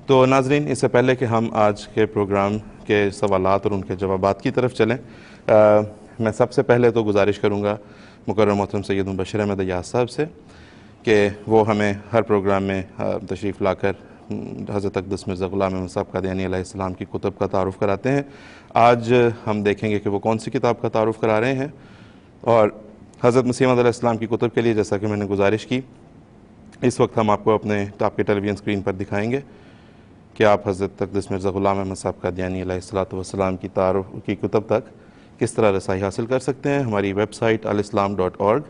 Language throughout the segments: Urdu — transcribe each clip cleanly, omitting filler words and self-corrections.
تو ناظرین، اس سے پہلے کہ ہم آج کے پروگرام کے سوالات اور ان کے جوابات کی طرف چلیں، میں سب سے پہلے تو گزارش کروں گا مکرم محترم سید مبشر احمد ایاز صاحب سے کہ وہ ہمیں ہر پروگرام میں تشریف لا کر حضرت اقدس مرزا غلام احمد صاحب قادیانی علیہ السلام کی کتب کا تعارف کراتے ہیں۔ آج ہم دیکھیں گے کہ وہ کون سی کتاب کا تعارف کرا رہے ہیں، اور حضرت مسیح موعود علیہ السلام کی کتب کے لیے جیسا کہ میں نے گزارش کی، اس وقت ہم آپ کو اپنے ٹاپ کے ٹیلی ویژن اسکرین پر دکھائیں گے کہ آپ حضرت اقدس مرزا غلام احمد صاحب قادیانی علیہ السلام کی تعارف کی کتب تک کس طرح رسائی حاصل کر سکتے ہیں۔ ہماری ویب سائٹ الاسلام.org،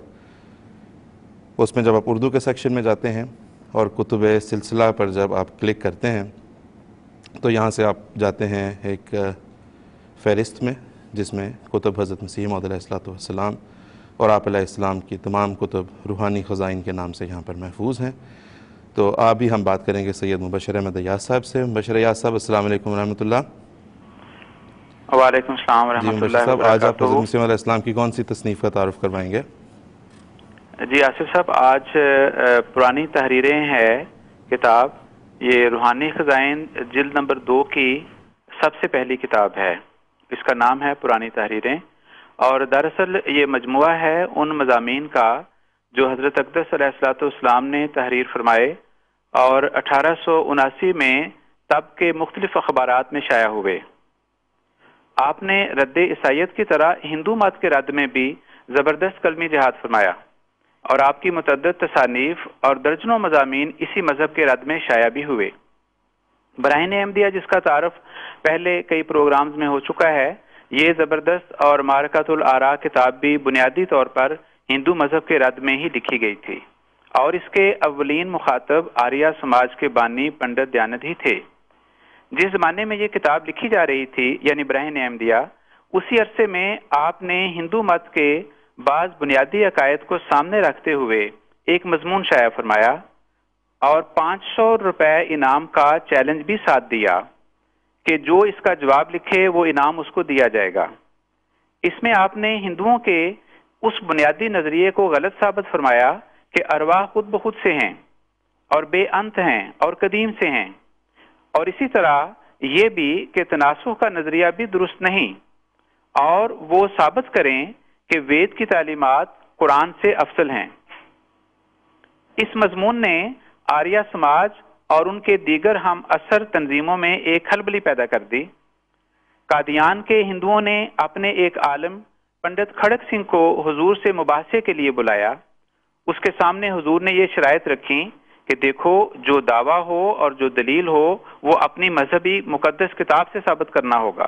اس میں جب آپ اردو کے سیکشن میں جاتے ہیں اور کتب سلسلہ پر جب آپ کلک کرتے ہیں تو یہاں سے آپ جاتے ہیں ایک فہرست میں جس میں کتب حضرت مسیح موعود علیہ السلام اور آپ علیہ السلام کی تمام کتب روحانی خزائن کے نام سے یہاں پر محفوظ ہیں۔ تو ابھی ہم بات کریں گے سید مبشر احمد ایاز صاحب سے۔ مبشر ایاز صاحب، السلام علیکم ورحمۃ اللہ۔ وعلیکم السلام جی ورحمۃ مبشر اللہ صاحب، آج آپ وبرکاتہ۔ حضرت مسیح علیہ السلام کی کون سی تصنیف کا تعارف کروائیں گے؟ جی آصف صاحب، آج پرانی تحریریں ہے کتاب، یہ روحانی خزائن جلد نمبر 2 کی سب سے پہلی کتاب ہے۔ اس کا نام ہے پرانی تحریریں، اور دراصل یہ مجموعہ ہے ان مضامین کا جو حضرت اقدس علیہ السلام نے تحریر فرمائے اور 1879 میں تب کے مختلف اخبارات میں شائع ہوئے۔ آپ نے رد عیسائیت کی طرح ہندو مت کے رد میں بھی زبردست قلمی جہاد فرمایا، اور آپ کی متعدد تصانیف اور درجنوں مضامین اسی مذہب کے رد میں شائع بھی ہوئے۔ براہین احمدیہ، جس کا تعارف پہلے کئی پروگرامز میں ہو چکا ہے، یہ زبردست اور معرکۃ الآراء کتاب بھی بنیادی طور پر ہندو مذہب کے رد میں ہی لکھی گئی تھی، اور اس کے اولین مخاطب آریہ سماج کے بانی پنڈت دیانند ہی تھے۔ جس زمانے میں یہ کتاب لکھی جا رہی تھی، یعنی براہین احمدیہ، اسی عرصے میں آپ نے ہندو مت کے بعض بنیادی عقائد کو سامنے رکھتے ہوئے ایک مضمون شائع فرمایا اور 500 روپے انعام کا چیلنج بھی ساتھ دیا کہ جو اس کا جواب لکھے وہ انعام اس کو دیا جائے گا۔ اس میں آپ نے ہندوؤں کے اس بنیادی نظریے کو غلط ثابت فرمایا کہ ارواح خود بخود سے ہیں اور بے انت ہیں اور قدیم سے ہیں، اور اسی طرح یہ بھی کہ تناسخ کا نظریہ بھی درست نہیں، اور وہ ثابت کریں کہ وید کی تعلیمات قرآن سے افضل ہیں۔ اس مضمون نے آریہ سماج اور ان کے دیگر ہم اثر تنظیموں میں ایک خلبلی پیدا کر دی۔ قادیان کے ہندوؤں نے اپنے ایک عالم پنڈت کھڑک سنگھ کو حضور سے مباحثے کے لیے بلایا۔ اس کے سامنے حضور نے یہ شرائط رکھی کہ دیکھو، جو دعویٰ ہو اور جو دلیل ہو وہ اپنی مذہبی مقدس کتاب سے ثابت کرنا ہوگا،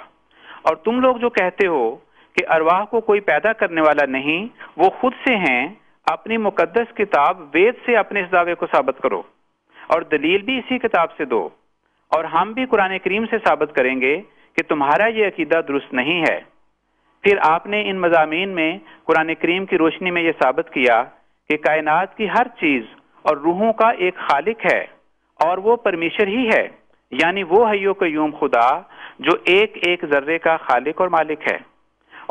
اور تم لوگ جو کہتے ہو کہ ارواح کو کوئی پیدا کرنے والا نہیں، وہ خود سے ہیں، اپنی مقدس کتاب وید سے اپنے اس دعوے کو ثابت کرو، اور دلیل بھی اسی کتاب سے دو، اور ہم بھی قرآن کریم سے ثابت کریں گے کہ تمہارا یہ عقیدہ درست نہیں ہے۔ پھر آپ نے ان مضامین میں قرآن کریم کی روشنی میں یہ ثابت کیا کہ کائنات کی ہر چیز اور روحوں کا ایک خالق ہے، اور وہ پرمیشر ہی ہے، یعنی وہ حی و قیوم خدا جو ایک ایک ذرے کا خالق اور مالک ہے۔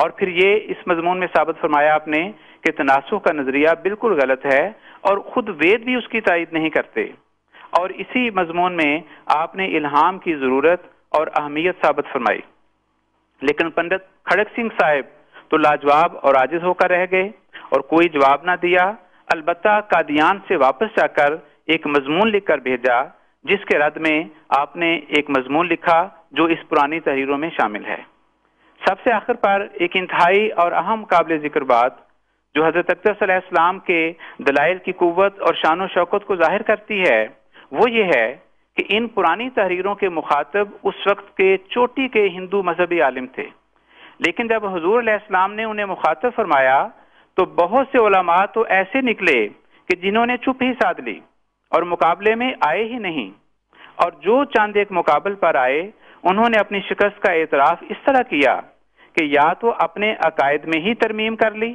اور پھر یہ اس مضمون میں ثابت فرمایا آپ نے کہ تناسخ کا نظریہ بالکل غلط ہے اور خود وید بھی اس کی تائید نہیں کرتے، اور اسی مضمون میں آپ نے الہام کی ضرورت اور اہمیت ثابت فرمائی۔ لیکن پنڈت کھڑک سنگھ صاحب تو لاجواب اور عاجز ہو کر رہ گئے اور کوئی جواب نہ دیا، البتہ قادیان سے واپس جا کر ایک مضمون لکھ کر بھیجا، جس کے رد میں آپ نے ایک مضمون لکھا جو اس پرانی تحریروں میں شامل ہے۔ سب سے آخر پر ایک انتہائی اور اہم قابل ذکر بات جو حضرت اقدس علیہ السلام کے دلائل کی قوت اور شان و شوکت کو ظاہر کرتی ہے، وہ یہ ہے کہ ان پرانی تحریروں کے مخاطب اس وقت کے چوٹی کے ہندو مذہبی عالم تھے، لیکن جب حضور علیہ السلام نے انہیں مخاطب فرمایا تو بہت سے علماء تو ایسے نکلے کہ جنہوں نے چپ ہی سادھ لی اور مقابلے میں آئے ہی نہیں، اور جو چند ایک مقابل پر آئے انہوں نے اپنی شکست کا اعتراف اس طرح کیا کہ یا تو اپنے عقائد میں ہی ترمیم کر لی،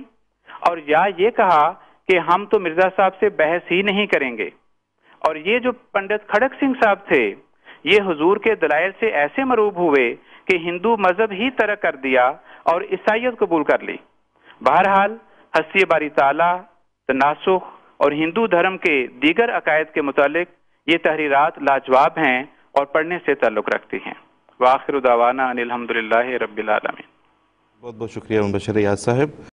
اور یا یہ کہا کہ ہم تو مرزا صاحب سے بحث ہی نہیں کریں گے۔ اور یہ جو پنڈت کھڑک سنگھ صاحب تھے، یہ حضور کے دلائل سے ایسے مروب ہوئے کہ ہندو مذہب ہی ترک کر دیا اور عیسائیت قبول کر لی۔ بہرحال ہستی باری تعالیٰ، تناسخ اور ہندو دھرم کے دیگر عقائد کے متعلق یہ تحریرات لاجواب ہیں اور پڑھنے سے تعلق رکھتی ہیں۔ وآخر دعوانا ان الحمدللہ رب العالمین۔ بہت بہت شکریہ مبشر ریاض صاحب۔